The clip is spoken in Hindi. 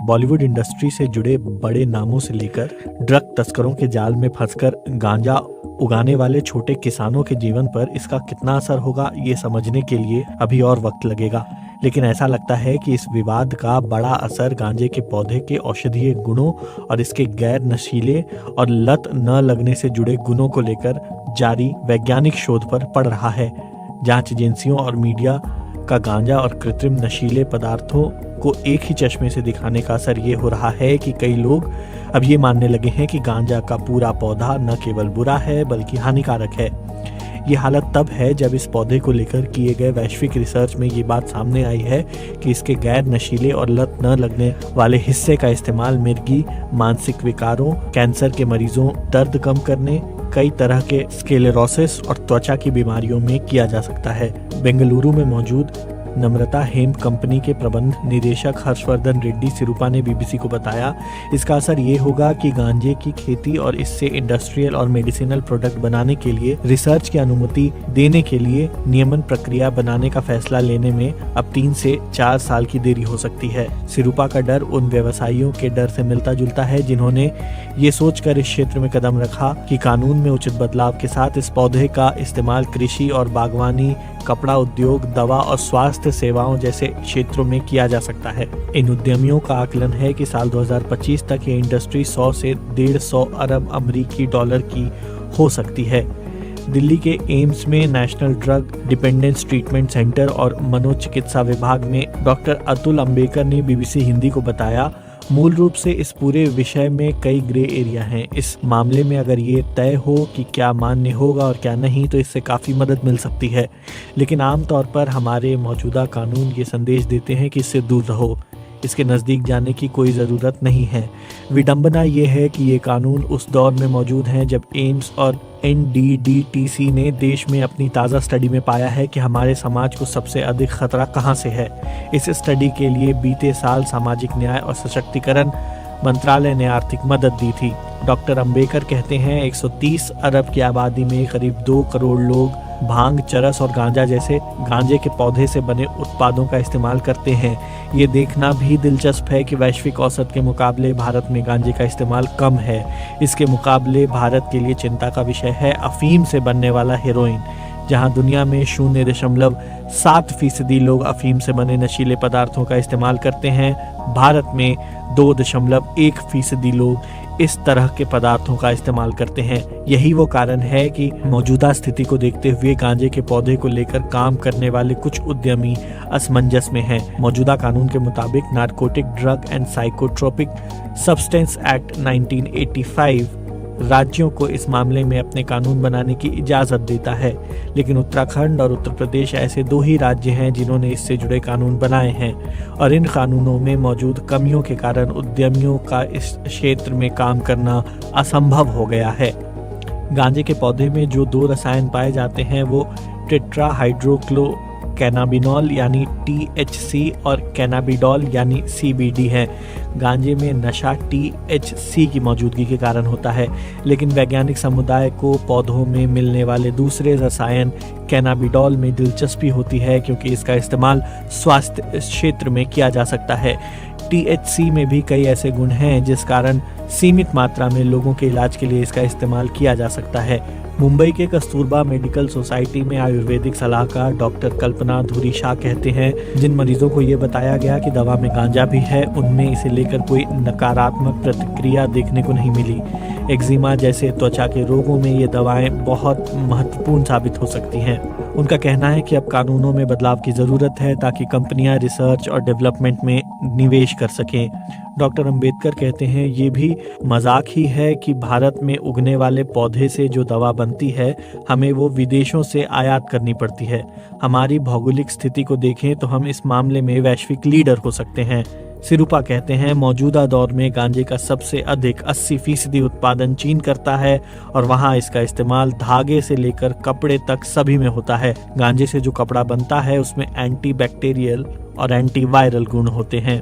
बॉलीवुड इंडस्ट्री से जुड़े बड़े नामों से लेकर ड्रग तस्करों के जाल में फंसकर गांजा उगाने वाले छोटे किसानों के जीवन पर इसका कितना असर होगा, ये समझने के लिए अभी और वक्त लगेगा। लेकिन ऐसा लगता है कि इस विवाद का बड़ा असर गांजे के पौधे के औषधीय गुणों और इसके गैर नशीले और लत न लगने से जुड़े गुणों को लेकर जारी वैज्ञानिक शोध पर पड़ रहा है। जांच एजेंसियों और मीडिया का गांजा और कृत्रिम नशीले पदार्थों को एक ही चश्मे से दिखाने का असर ये हो रहा है कि कई लोग अब ये मानने लगे हैं कि गांजा का पूरा पौधा न केवल बुरा है बल्कि हानिकारक है। ये हालत तब है जब इस पौधे को लेकर किए गए वैश्विक रिसर्च में ये बात सामने आई है कि इसके गैर नशीले और लत न लगने वाले हिस्से का इस्तेमाल मिर्गी, मानसिक विकारों, कैंसर के मरीजों, दर्द कम करने, कई तरह के स्क्लेरोसिस और त्वचा की बीमारियों में किया जा सकता है। बेंगलुरु में मौजूद नम्रता हेम्प कंपनी के प्रबंध निदेशक हर्षवर्धन रेड्डी सिरूपा ने बीबीसी को बताया, इसका असर ये होगा कि गांजे की खेती और इससे इंडस्ट्रियल और मेडिसिनल प्रोडक्ट बनाने के लिए रिसर्च की अनुमति देने के लिए नियमन प्रक्रिया बनाने का फैसला लेने में अब 3 से 4 साल की देरी हो सकती है। सिरूपा का डर उन व्यवसायियों के डर से मिलता जुलता है जिन्होंने ये सोचकर इस क्षेत्र में कदम रखा कि कानून में उचित बदलाव के साथ इस पौधे का इस्तेमाल कृषि और बागवानी, कपड़ा उद्योग, दवा और स्वास्थ्य सेवाओं जैसे क्षेत्रों में किया जा सकता है। इन उद्यमियों का आकलन है कि साल 2025 तक ये इंडस्ट्री 100 से 150 अरब अमेरिकी डॉलर की हो सकती है। दिल्ली के एम्स में national drug dependence treatment centre और मनोचिकित्सा विभाग में डॉक्टर अतुल अंबेकर ने बीबीसी हिंदी को बताया, मूल रूप से इस पूरे विषय में कई ग्रे एरिया हैं। इस मामले में अगर ये तय हो कि क्या मान्य होगा और क्या नहीं तो इससे काफ़ी मदद मिल सकती है। लेकिन आमतौर पर हमारे मौजूदा कानून ये संदेश देते हैं कि इससे दूर रहो, इसके नज़दीक जाने की कोई ज़रूरत नहीं है। विडंबना ये है कि ये कानून उस दौर में मौजूद हैं जब एम्स और NDDTC ने देश में अपनी ताज़ा स्टडी में पाया है कि हमारे समाज को सबसे अधिक खतरा कहाँ से है। इस स्टडी के लिए बीते साल सामाजिक न्याय और सशक्तिकरण मंत्रालय ने आर्थिक मदद दी थी। डॉक्टर अंबेकर कहते हैं 130 अरब की आबादी में करीब 2 करोड़ लोग भांग, चरस और गांजा जैसे गांजे के पौधे से बने उत्पादों का इस्तेमाल करते हैं। ये देखना भी दिलचस्प है कि वैश्विक औसत के मुकाबले भारत में गांजे का इस्तेमाल कम है। इसके मुकाबले भारत के लिए चिंता का विषय है अफीम से बनने वाला हेरोइन, जहां दुनिया में 0.7% लोग अफीम से बने नशीले पदार्थों का इस्तेमाल करते हैं। भारत में 2.1% लोग इस तरह के पदार्थों का इस्तेमाल करते हैं। यही वो कारण है कि मौजूदा स्थिति को देखते हुए गांजे के पौधे को लेकर काम करने वाले कुछ उद्यमी असमंजस में हैं। मौजूदा कानून के मुताबिक narcotic drug and psychotropic substance act 1985 राज्यों को इस मामले में अपने कानून बनाने की इजाज़त देता है, लेकिन उत्तराखंड और उत्तर प्रदेश ऐसे 2 ही राज्य हैं जिन्होंने इससे जुड़े कानून बनाए हैं और इन कानूनों में मौजूद कमियों के कारण उद्यमियों का इस क्षेत्र में काम करना असंभव हो गया है। गांजे के पौधे में जो 2 रसायन पाए जाते हैं वो टेट्राहाइड्रोक्लो कैनाबिनॉल यानी THC और कैनाबिडॉल यानी CBD है। गांजे में नशा THC की मौजूदगी के कारण होता है, लेकिन वैज्ञानिक समुदाय को पौधों में मिलने वाले दूसरे रसायन कैनाबिडॉल में दिलचस्पी होती है क्योंकि इसका इस्तेमाल स्वास्थ्य क्षेत्र में किया जा सकता है। THC में भी कई ऐसे गुण हैं जिस कारण सीमित मात्रा में लोगों के इलाज के लिए इसका इस्तेमाल किया जा सकता है। मुंबई के कस्तूरबा मेडिकल सोसाइटी में आयुर्वेदिक सलाहकार डॉक्टर कल्पना धुरी शाह कहते हैं, जिन मरीजों को ये बताया गया कि दवा में गांजा भी है उनमें इसे लेकर कोई नकारात्मक प्रतिक्रिया देखने को नहीं मिली। एक्जिमा जैसे त्वचा के रोगों में ये दवाएं बहुत महत्वपूर्ण साबित हो सकती हैं। उनका कहना है कि अब कानूनों में बदलाव की ज़रूरत है ताकि कंपनियां रिसर्च और डेवलपमेंट में निवेश कर सकें। डॉक्टर अंबेडकर कहते हैं, ये भी मजाक ही है कि भारत में उगने वाले पौधे से जो दवा बनती है हमें वो विदेशों से आयात करनी पड़ती है। हमारी भौगोलिक स्थिति को देखें तो हम इस मामले में वैश्विक लीडर हो सकते हैं। सिरूपा कहते हैं, मौजूदा दौर में गांजे का सबसे अधिक 80% उत्पादन चीन करता है और वहां इसका इस्तेमाल धागे से लेकर कपड़े तक सभी में होता है। गांजे से जो कपड़ा बनता है उसमें एंटी बैक्टीरियल और एंटीवायरल गुण होते हैं।